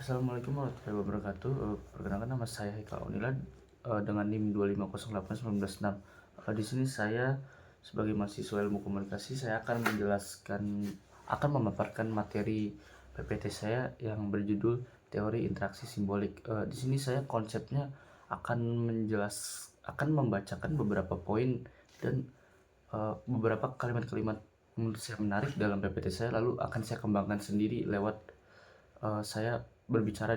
Assalamualaikum warahmatullahi wabarakatuh. Perkenalkan nama saya Haikal Aunila dengan NIM 2508196. Di sini saya sebagai mahasiswa ilmu komunikasi saya akan memaparkan materi PPT saya yang berjudul teori interaksi simbolik. Di sini saya konsepnya akan membacakan beberapa poin dan beberapa kalimat-kalimat menurut saya menarik dalam PPT saya, lalu akan saya kembangkan sendiri lewat saya berbicara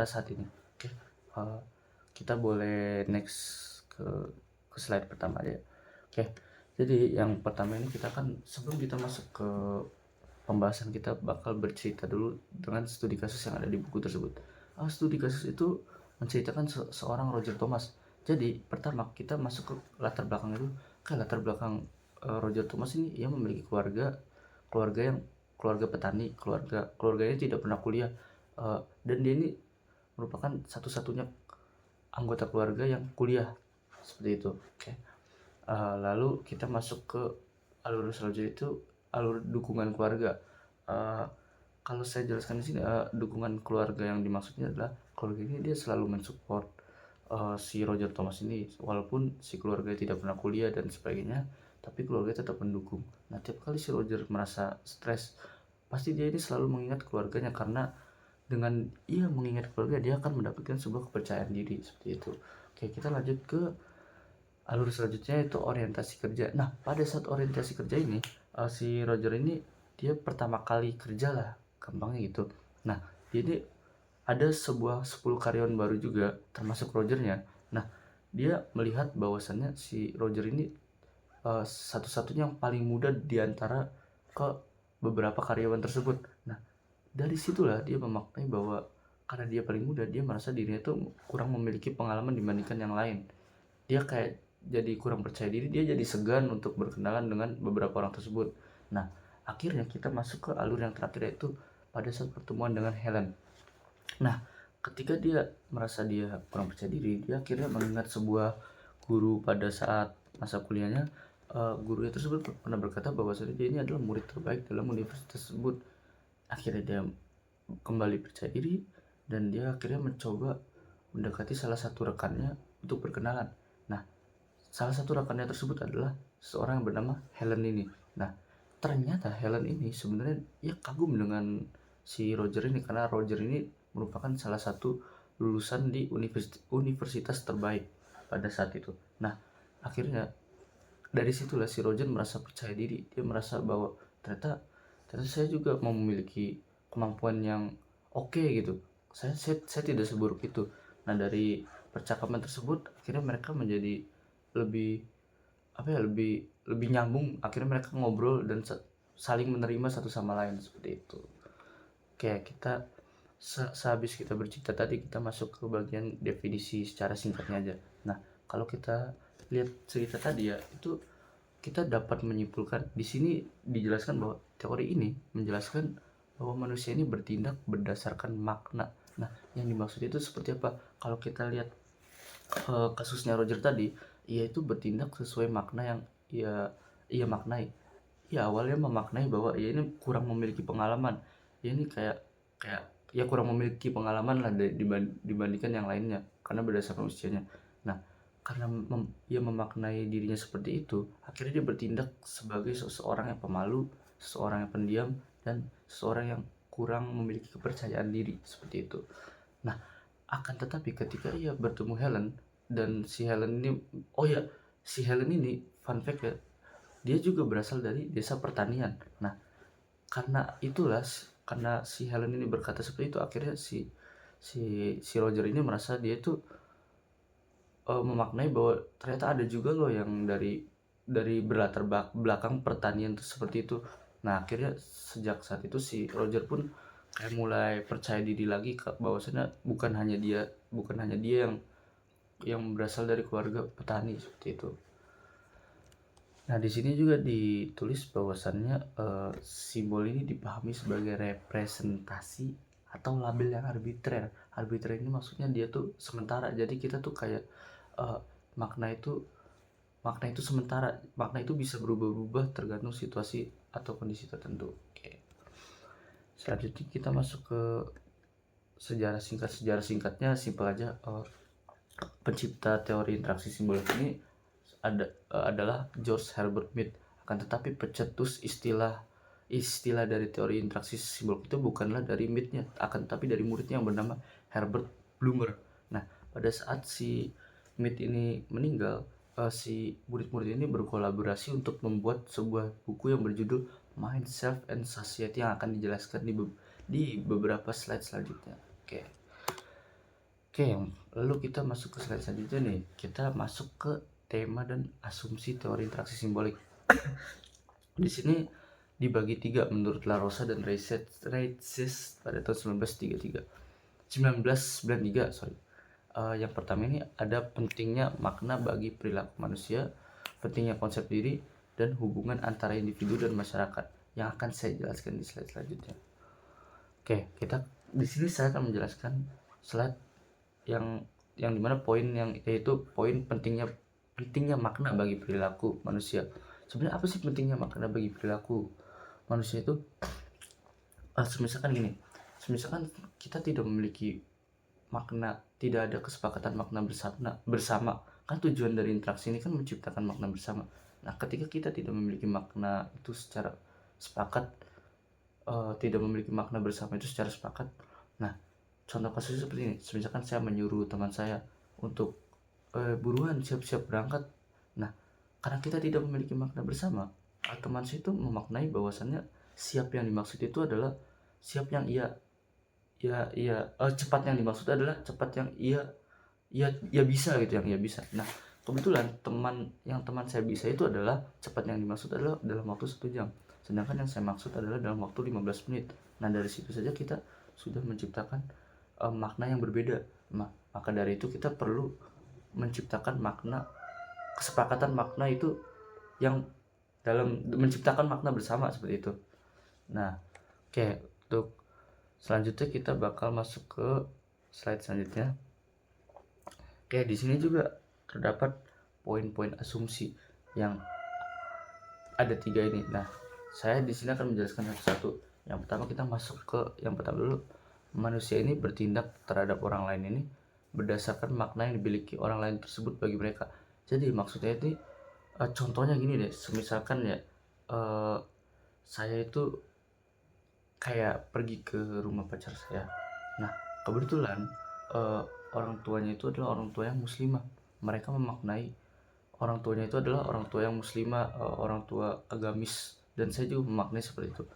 saat ini. Oke, kita boleh next ke slide pertama aja. Oke, jadi yang pertama ini kita kan sebelum kita masuk ke pembahasan, kita bakal bercerita dulu dengan studi kasus yang ada di buku tersebut. Studi kasus itu menceritakan seorang Roger Thomas. Jadi pertama kita masuk ke latar belakang itu. Latar belakang Roger Thomas ini, ia memiliki keluarga petani, keluarganya tidak pernah kuliah, dan dia ini merupakan satu-satunya anggota keluarga yang kuliah seperti itu. Oke. Lalu kita masuk ke alur selanjutnya, itu alur dukungan keluarga. Kalau saya jelaskan di sini, dukungan keluarga yang dimaksudnya adalah keluarga ini dia selalu mensupport si Roger Thomas ini, walaupun si keluarga tidak pernah kuliah dan sebagainya, tapi keluarga tetap mendukung. Nah, tiap kali si Roger merasa stres, pasti dia ini selalu mengingat keluarganya, karena dengan ia mengingat keluarga, dia akan mendapatkan sebuah kepercayaan diri seperti itu. Oke, kita lanjut ke alur selanjutnya, yaitu orientasi kerja. Nah, pada saat orientasi kerja ini, si Roger ini dia pertama kali kerja lah, gampangnya gitu. Nah, dia ini ada 10 karyawan baru juga, termasuk Rogernya. Nah, dia melihat bahwasannya si Roger ini satu-satunya yang paling muda di antara ke beberapa karyawan tersebut. Nah, dari situlah dia memaknai bahwa karena dia paling muda, dia merasa dirinya itu kurang memiliki pengalaman dibandingkan yang lain. Dia kayak jadi kurang percaya diri, dia jadi segan untuk berkenalan dengan beberapa orang tersebut. Nah, akhirnya kita masuk ke alur yang terakhir, yaitu pada saat pertemuan dengan Helen. Nah, ketika dia merasa dia kurang percaya diri, dia akhirnya mengingat sebuah guru pada saat masa kuliahnya. Gurunya tersebut pernah berkata bahwa dia ini adalah murid terbaik dalam universitas tersebut. Akhirnya dia kembali percaya diri dan dia akhirnya mencoba mendekati salah satu rekannya untuk berkenalan. Nah, salah satu rekannya tersebut adalah seorang yang bernama Helen ini. Nah, ternyata Helen ini sebenarnya ia kagum dengan si Roger ini, karena Roger ini merupakan salah satu lulusan di universitas terbaik pada saat itu. Nah, akhirnya dari situlah si Roger merasa percaya diri. Dia merasa bahwa ternyata saya juga memiliki kemampuan yang oke gitu. Saya tidak seburuk itu. Nah, dari percakapan tersebut akhirnya mereka menjadi lebih lebih lebih nyambung. Akhirnya mereka ngobrol dan saling menerima satu sama lain seperti itu. Oke, kita sehabis kita bercerita tadi, kita masuk ke bagian definisi secara singkatnya aja. Nah, kalau kita lihat cerita tadi ya, itu kita dapat menyimpulkan di sini dijelaskan bahwa teori ini menjelaskan bahwa manusia ini bertindak berdasarkan makna. Nah, yang dimaksud itu seperti apa? Kalau kita lihat kasusnya Roger tadi, ia itu bertindak sesuai makna yang ia maknai. Ia awalnya memaknai bahwa ia ini kurang memiliki pengalaman. Ia ini kayak ya kurang memiliki pengalaman lah dibandingkan yang lainnya karena berdasarkan usianya. Nah, karena ia memaknai dirinya seperti itu, akhirnya dia bertindak sebagai seseorang yang pemalu, seseorang yang pendiam, dan seseorang yang kurang memiliki kepercayaan diri seperti itu. Nah, akan tetapi ketika ia bertemu Helen, dan si Helen ini fun fact ya, dia juga berasal dari desa pertanian. Nah, karena si Helen ini berkata seperti itu, akhirnya si Roger ini merasa dia itu memaknai bahwa ternyata ada juga loh yang dari berlatar belakang pertanian itu seperti itu. Nah, akhirnya sejak saat itu si Roger pun kayak mulai percaya diri lagi bahwasanya bukan hanya dia yang berasal dari keluarga petani seperti itu. Nah, di sini juga ditulis bahwasannya simbol ini dipahami sebagai representasi atau label yang arbitrer. Arbitrer ini maksudnya dia tuh sementara. Jadi kita tuh kayak makna itu sementara. Makna itu bisa berubah-ubah tergantung situasi atau kondisi tertentu. Oke. Selanjutnya kita masuk ke sejarah singkatnya simpel aja. Pencipta teori interaksi simbolik ini adalah George Herbert Mead. Akan tetapi pencetus istilah dari teori interaksi simbolik itu bukanlah dari Mead-nya, akan tetapi dari muridnya yang bernama Herbert Blumer. Nah, pada saat si Mead ini meninggal, si murid-murid ini berkolaborasi untuk membuat sebuah buku yang berjudul Mind, Self, and Society yang akan dijelaskan di beberapa slide selanjutnya. Oke, lalu kita masuk ke slide selanjutnya nih. Kita masuk ke tema dan asumsi teori interaksi simbolik. Di sini dibagi 3 menurut La Rosa dan Reitses pada tahun 1993, sorry. Yang pertama ini ada pentingnya makna bagi perilaku manusia, pentingnya konsep diri, dan hubungan antara individu dan masyarakat yang akan saya jelaskan di slide selanjutnya. Oke, di sini saya akan menjelaskan slide yang dimana poin yang yaitu poin pentingnya makna bagi perilaku manusia. Sebenarnya apa sih pentingnya makna bagi perilaku manusia itu? Misalkan kita tidak memiliki makna, tidak ada kesepakatan makna bersama. Kan tujuan dari interaksi ini kan menciptakan makna bersama. Nah, ketika kita tidak memiliki makna itu secara sepakat, tidak memiliki makna bersama itu secara sepakat. Nah, contoh kasusnya seperti ini. Misalkan saya menyuruh teman saya untuk buruan siap-siap berangkat. Nah, karena kita tidak memiliki makna bersama, teman saya itu memaknai bahwasannya siap yang dimaksud itu adalah siap yang cepat yang dimaksud adalah cepat yang ia bisa gitu, yang ia bisa. Nah, kebetulan teman saya bisa itu adalah cepat yang dimaksud adalah dalam waktu 1 jam, sedangkan yang saya maksud adalah dalam waktu 15 menit. Nah, dari situ saja kita sudah menciptakan makna yang berbeda. Maka dari itu kita perlu menciptakan kesepakatan makna itu yang dalam menciptakan makna bersama seperti itu. Nah, untuk selanjutnya kita bakal masuk ke slide selanjutnya. Di sini juga terdapat poin-poin asumsi yang ada 3 ini. Nah, saya di sini akan menjelaskan satu-satu. Yang pertama kita masuk ke yang pertama dulu. Manusia ini bertindak terhadap orang lain ini berdasarkan makna yang dimiliki orang lain tersebut bagi mereka. Jadi maksudnya itu contohnya gini deh, misalkan ya saya itu kayak pergi ke rumah pacar saya. Nah, kebetulan orang tuanya itu adalah orang tua yang muslimah. Mereka memaknai orang tuanya itu adalah orang tua yang muslimah, orang tua agamis, dan saya juga memaknai seperti itu.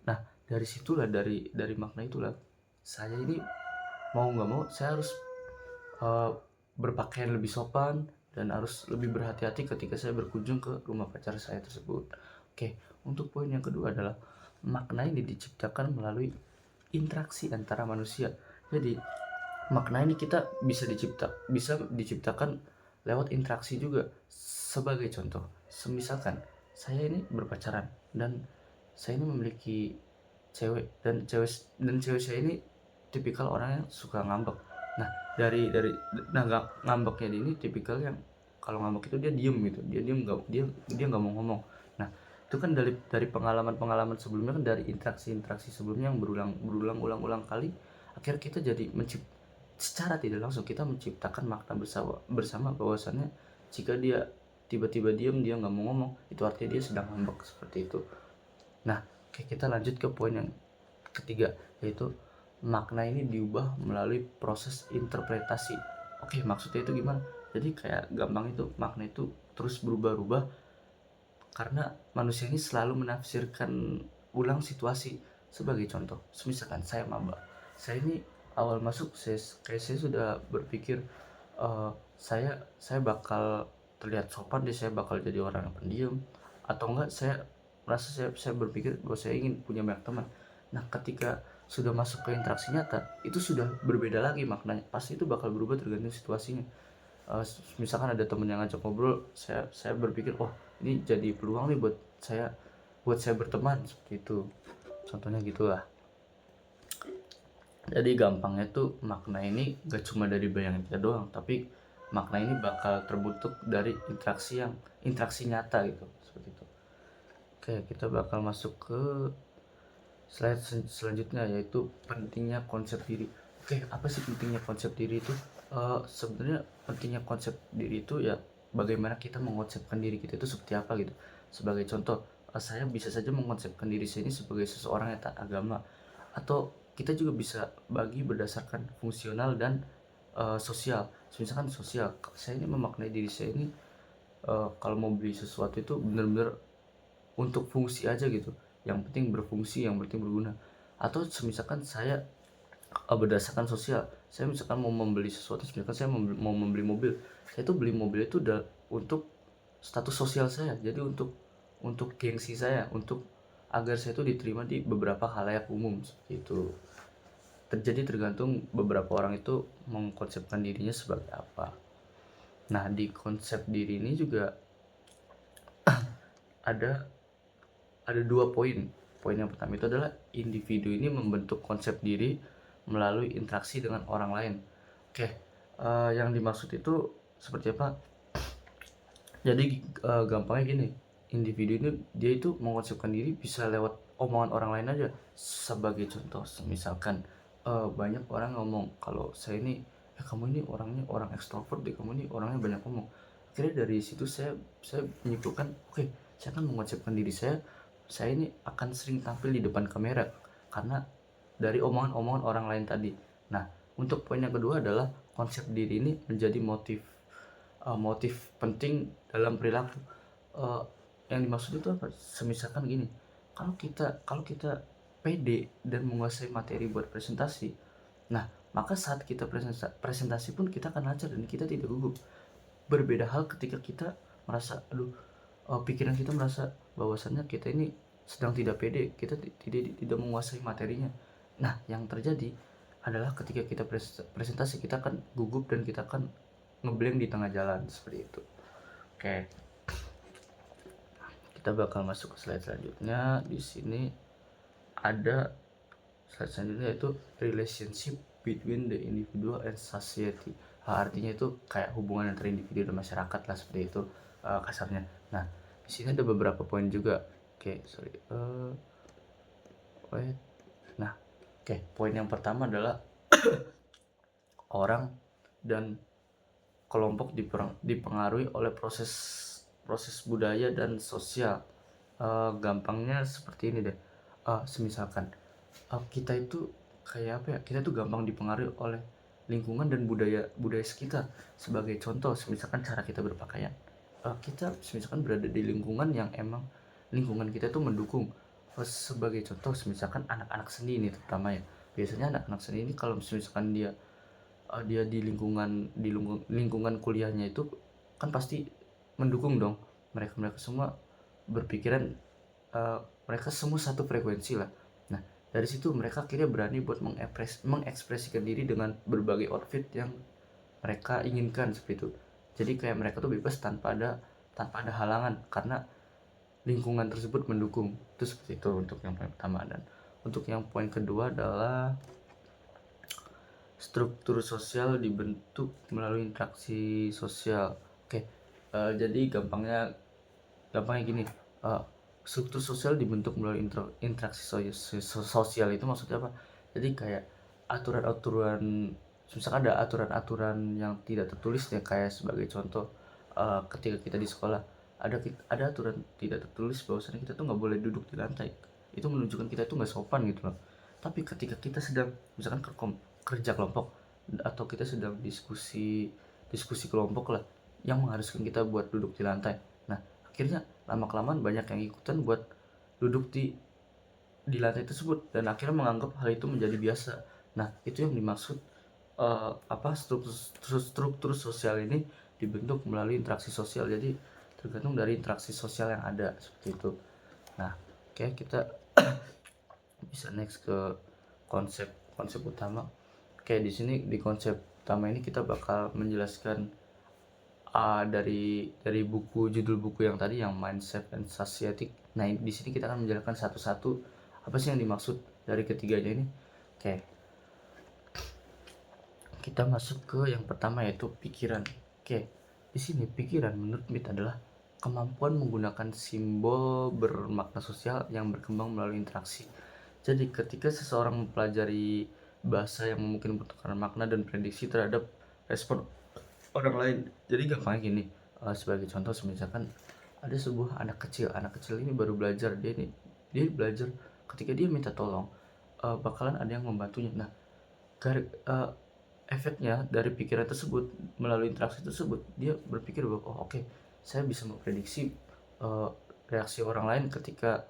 Nah, dari situlah, dari makna itulah saya ini mau nggak mau saya harus berpakaian lebih sopan dan harus lebih berhati-hati ketika saya berkunjung ke rumah pacar saya tersebut. Untuk poin yang kedua adalah makna ini diciptakan melalui interaksi antara manusia. Jadi makna ini kita bisa diciptakan lewat interaksi juga. Sebagai contoh, misalkan saya ini berpacaran dan saya ini memiliki cewek, dan cewek saya ini tipikal orang yang suka ngambek. Nah, ngambeknya ini tipikal yang kalau ngambek itu dia diem gitu, dia nggak mau ngomong. Nah, itu kan dari pengalaman sebelumnya, kan dari interaksi sebelumnya yang berulang kali, akhirnya kita jadi secara tidak langsung kita menciptakan makna bersama bahwasannya jika dia tiba-tiba diem, dia nggak mau ngomong, itu artinya dia sedang ngambek, seperti itu. Nah, kita lanjut ke poin yang ketiga, yaitu makna ini diubah melalui proses interpretasi. Maksudnya itu gimana? Jadi kayak gampang itu, makna itu terus berubah-ubah karena manusia ini selalu menafsirkan ulang situasi. Sebagai contoh, misalkan saya maba, saya ini awal masuk saya sudah berpikir saya bakal terlihat sopan, saya bakal jadi orang yang pendiam, atau enggak saya berpikir bahwa saya ingin punya banyak teman. Nah, ketika sudah masuk ke interaksi nyata, itu sudah berbeda lagi maknanya. Pasti itu bakal berubah tergantung situasinya. Misalkan ada teman yang ngajak ngobrol, saya berpikir, oh ini jadi peluang nih buat saya berteman, seperti itu. Contohnya gitulah. Jadi gampangnya tuh makna ini gak cuma dari bayangan kita doang, tapi makna ini bakal terbentuk dari interaksi nyata gitu, seperti itu. Kita bakal masuk ke slide selanjutnya, yaitu pentingnya konsep diri. Oke, apa sih pentingnya konsep diri itu? Sebenarnya pentingnya konsep diri itu ya bagaimana kita mengkonsepkan diri kita itu seperti apa gitu. Sebagai contoh, saya bisa saja mengkonsepkan diri saya ini sebagai seseorang yang taat agama, atau kita juga bisa bagi berdasarkan fungsional dan sosial. Misalkan sosial, saya ini memaknai diri saya ini kalau mau beli sesuatu itu benar-benar untuk fungsi aja gitu. Yang penting berfungsi, yang penting berguna. Atau misalkan saya berdasarkan sosial, saya misalkan mau membeli sesuatu, misalkan saya mau membeli mobil, saya tuh beli mobil itu udah untuk status sosial saya, jadi untuk gengsi saya, untuk agar saya tuh diterima di beberapa khalayak umum seperti itu. Terjadi tergantung beberapa orang itu mengkonsepkan dirinya sebagai apa. Nah, di konsep diri ini juga ada ada dua poin. Poin yang pertama itu adalah individu ini membentuk konsep diri melalui interaksi dengan orang lain. Oke, yang dimaksud itu seperti apa? Jadi gampangnya gini, individu ini dia itu mengkonsepkan diri bisa lewat omongan orang lain aja. Sebagai contoh, misalkan banyak orang ngomong kalau saya ini, kamu ini orangnya orang ekstrovert deh, kamu ini orangnya banyak ngomong. Akhirnya dari situ saya menyimpulkan, oke, saya akan mengkonsepkan diri saya ini akan sering tampil di depan kamera karena dari omongan-omongan orang lain tadi. Nah, untuk poin yang kedua adalah konsep diri ini menjadi motif penting dalam perilaku. Uh, yang dimaksud itu apa? Semisalkan gini, kalau kita pede dan menguasai materi buat presentasi, nah maka saat kita presentasi pun kita akan lancar dan kita tidak gugup. Berbeda hal ketika kita merasa, pikiran kita merasa bahwasannya kita ini sedang tidak pede, kita tidak menguasai materinya. Nah, yang terjadi adalah ketika kita presentasi, kita akan gugup dan kita akan ngeblank di tengah jalan seperti itu. Oke, kita bakal masuk ke slide selanjutnya. Di sini ada slide selanjutnya, yaitu relationship between the individual and society. Artinya itu kayak hubungan antara individu dan masyarakat lah, seperti itu kasarnya. Nah, di sini ada beberapa poin juga. Oke, sorry. Wait. Nah, oke, poin yang pertama adalah orang dan kelompok dipengaruhi oleh proses budaya dan sosial. Gampangnya seperti ini deh. Semisalkan kita itu kayak apa ya? Kita tuh gampang dipengaruhi oleh lingkungan dan budaya budaya sekitar. Sebagai contoh, misalkan cara kita berpakaian. Kita misalkan berada di lingkungan yang emang lingkungan kita tuh mendukung. Sebagai contoh, misalkan anak-anak seni ini terutama ya. Biasanya anak-anak seni ini kalau misalkan dia di lingkungan kuliahnya itu kan pasti mendukung dong. Mereka semua berpikiran, mereka semua satu frekuensi lah. Nah, dari situ mereka akhirnya berani buat mengekspresikan diri dengan berbagai outfit yang mereka inginkan seperti itu. Jadi kayak mereka tuh bebas tanpa ada halangan karena lingkungan tersebut mendukung. Itu seperti itu untuk yang poin pertama. Dan untuk yang poin kedua adalah struktur sosial dibentuk melalui interaksi sosial. Oke, jadi gampangnya gini, struktur sosial dibentuk melalui interaksi sosial itu maksudnya apa? Jadi kayak aturan-aturan, misalkan ada aturan-aturan yang tidak tertulis ya, kayak sebagai contoh, ketika kita di sekolah ada aturan tidak tertulis bahwasanya kita tuh nggak boleh duduk di lantai. Itu menunjukkan kita tuh nggak sopan gitu loh. Tapi ketika kita sedang misalkan kerja kelompok atau kita sedang diskusi kelompok lah yang mengharuskan kita buat duduk di lantai. Nah, akhirnya lama-kelamaan banyak yang ikutan buat duduk di lantai tersebut dan akhirnya menganggap hal itu menjadi biasa. Nah, itu yang dimaksud struktur sosial ini dibentuk melalui interaksi sosial. Jadi tergantung dari interaksi sosial yang ada seperti itu. Nah, oke, kita bisa next ke konsep utama. Oke, di sini di konsep utama ini kita bakal menjelaskan dari judul buku yang tadi, yang Mindset and Society. Nah, di sini kita akan menjelaskan satu-satu apa sih yang dimaksud dari ketiganya ini. Oke, kita masuk ke yang pertama, yaitu pikiran. Oke, di sini pikiran menurut Smith adalah kemampuan menggunakan simbol bermakna sosial yang berkembang melalui interaksi. Jadi ketika seseorang mempelajari bahasa yang mungkin membutuhkan makna dan prediksi terhadap respon orang lain. Jadi gampangnya gini, sebagai contoh misalkan ada sebuah anak kecil ini baru belajar, dia belajar ketika dia minta tolong, bakalan ada yang membantunya. Nah, efeknya dari pikiran tersebut, melalui interaksi tersebut, dia berpikir bahwa, "Oh oke, saya bisa memprediksi, eee, reaksi orang lain ketika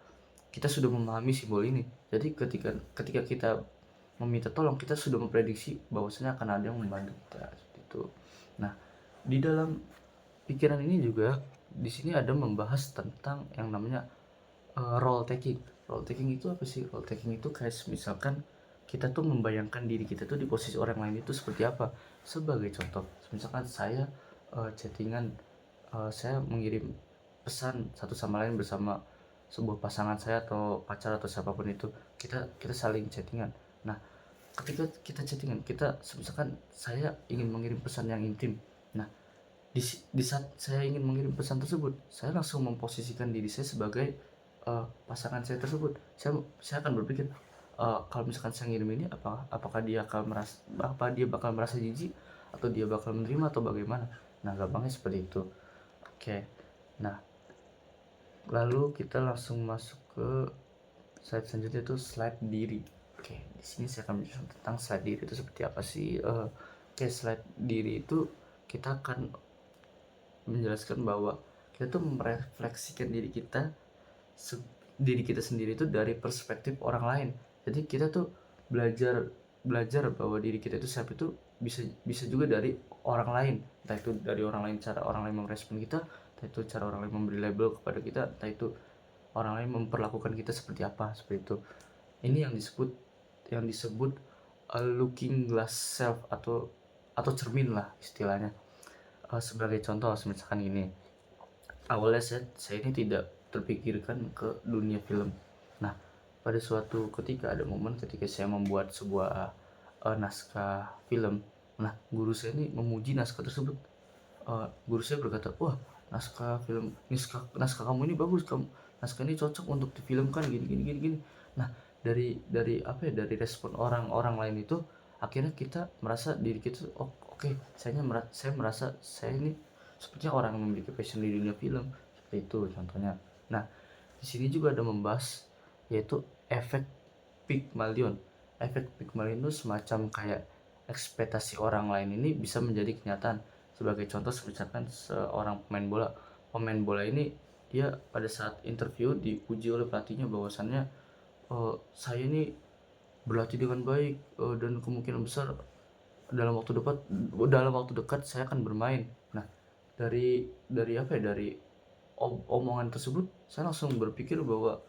kita sudah memahami simbol ini." Jadi ketika kita meminta tolong, kita sudah memprediksi bahwasanya akan ada yang membantu kita, seperti itu. Nah, di dalam pikiran ini juga, di sini ada membahas tentang yang namanya, role taking. Role taking itu apa sih? Role taking itu kayak misalkan kita tuh membayangkan diri kita tuh di posisi orang lain itu seperti apa. Sebagai contoh, misalkan saya, chatting-an, saya mengirim pesan satu sama lain bersama sebuah pasangan saya atau pacar atau siapapun itu, kita kita saling chatting-an. Nah, ketika kita chatting-an, kita misalkan saya ingin mengirim pesan yang intim. Nah, di saat saya ingin mengirim pesan tersebut, saya langsung memposisikan diri saya sebagai, pasangan saya tersebut. Saya akan berpikir, kalau misalkan saya ngirim ini, apakah dia bakal merasa jijik, atau dia bakal menerima, atau bagaimana. Nah, gampangnya seperti itu. Oke. Nah, lalu kita langsung masuk ke slide selanjutnya, itu slide diri. Oke, di sini saya akan menjelaskan tentang slide diri itu seperti apa sih. Oke, slide diri itu kita akan menjelaskan bahwa kita tuh merefleksikan diri kita sendiri itu dari perspektif orang lain. Jadi kita tuh belajar belajar bahwa diri kita itu siapa itu bisa bisa juga dari orang lain. Entah itu dari orang lain, cara orang lain merespon kita, entah itu cara orang lain memberi label kepada kita, entah itu orang lain memperlakukan kita seperti apa, seperti itu. Ini yang disebut a looking glass self, atau cermin lah istilahnya. Sebagai contoh misalkan gini, awalnya saya ini tidak terpikirkan ke dunia film. Nah, pada suatu ketika ada momen ketika saya membuat sebuah, naskah film. Nah, guru saya ini memuji naskah tersebut. Guru saya berkata, "Wah, naskah kamu ini bagus, naskah ini cocok untuk difilmkan, gini gini gini gini." Nah, dari apa ya, dari respon orang-orang lain itu, akhirnya kita merasa diri kita, "Oh, oke, saya merasa saya ini sepertinya orang yang memiliki passion di dunia film." Seperti itu contohnya. Nah, di sini juga ada membahas, yaitu efek Pygmalion. Efek Pygmalion itu semacam kayak ekspektasi orang lain ini bisa menjadi kenyataan. Sebagai contoh, misalkan seorang pemain bola. Pemain bola ini, dia pada saat interview dipuji oleh pelatihnya bahwasannya, saya ini berlatih dengan baik, dan kemungkinan besar dalam waktu dekat saya akan bermain. Nah, dari apa ya, dari omongan tersebut, saya langsung berpikir bahwa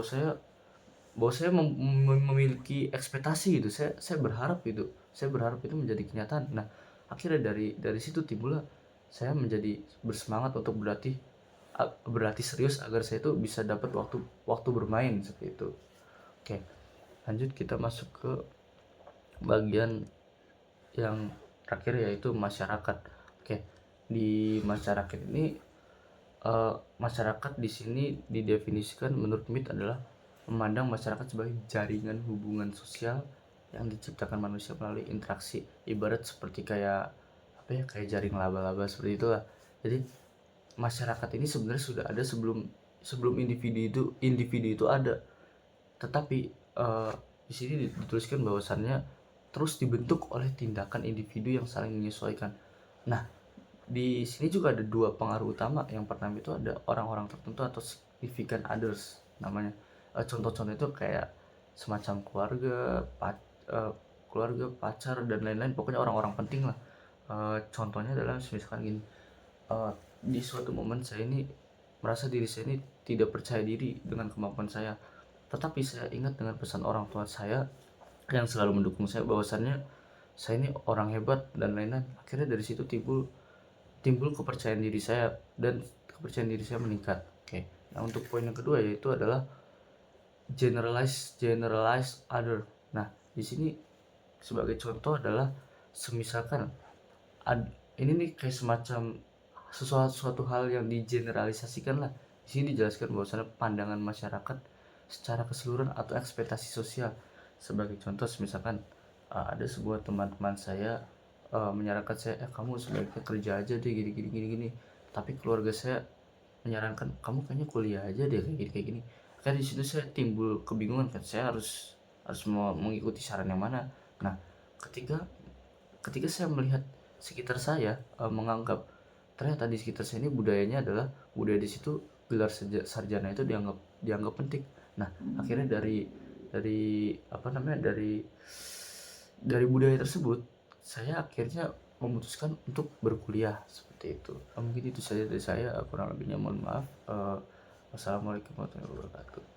saya memiliki ekspektasi gitu. Saya berharap gitu. Saya berharap itu menjadi kenyataan. Nah, akhirnya dari situ timbullah saya menjadi bersemangat untuk berlatih serius agar saya itu bisa dapat waktu bermain, seperti itu. Oke, lanjut kita masuk ke bagian yang terakhir, yaitu masyarakat. Oke, di masyarakat ini, masyarakat di sini didefinisikan menurut Smith adalah memandang masyarakat sebagai jaringan hubungan sosial yang diciptakan manusia melalui interaksi, ibarat seperti kayak apa ya, kayak jaring laba-laba, seperti itulah. Jadi masyarakat ini sebenarnya sudah ada sebelum individu itu ada, tetapi di sini dituliskan bahwasannya terus dibentuk oleh tindakan individu yang saling menyesuaikan. Nah, di sini juga ada dua pengaruh utama. Yang pertama itu ada orang-orang tertentu atau significant others namanya. Contoh-contoh itu kayak semacam keluarga, pacar, dan lain-lain. Pokoknya orang-orang penting lah. Contohnya adalah misalkan gini, di suatu momen saya ini merasa diri saya ini tidak percaya diri dengan kemampuan saya, tetapi saya ingat dengan pesan orang tua saya yang selalu mendukung saya bahwasannya saya ini orang hebat dan lain-lain. Akhirnya dari situ timbul kepercayaan diri saya, dan kepercayaan diri saya meningkat. Oke. Nah, untuk poin yang kedua yaitu adalah generalize other. Nah, di sini sebagai contoh adalah semisalkan ini nih kayak semacam suatu hal yang digeneralisasikan lah. Di sini dijelaskan bahwasanya pandangan masyarakat secara keseluruhan atau ekspektasi sosial. Sebagai contoh misalkan ada sebuah teman-teman saya menyarankan saya, kamu sebaiknya kerja aja deh gini gini gini gini. Tapi keluarga saya menyarankan, kamu kayaknya kuliah aja deh kayak gini kayak gini. Kan di situ saya timbul kebingungan kan, saya harus mau mengikuti saran yang mana. Nah, ketika ketika saya melihat sekitar saya menganggap ternyata di sekitar saya ini budayanya adalah budaya di situ, gelar sarjana itu dianggap dianggap penting. Nah, akhirnya dari apa namanya, dari budaya tersebut saya akhirnya memutuskan untuk berkuliah seperti itu. Mungkin itu saja dari saya, kurang lebihnya mohon maaf. Wassalamualaikum warahmatullahi wabarakatuh.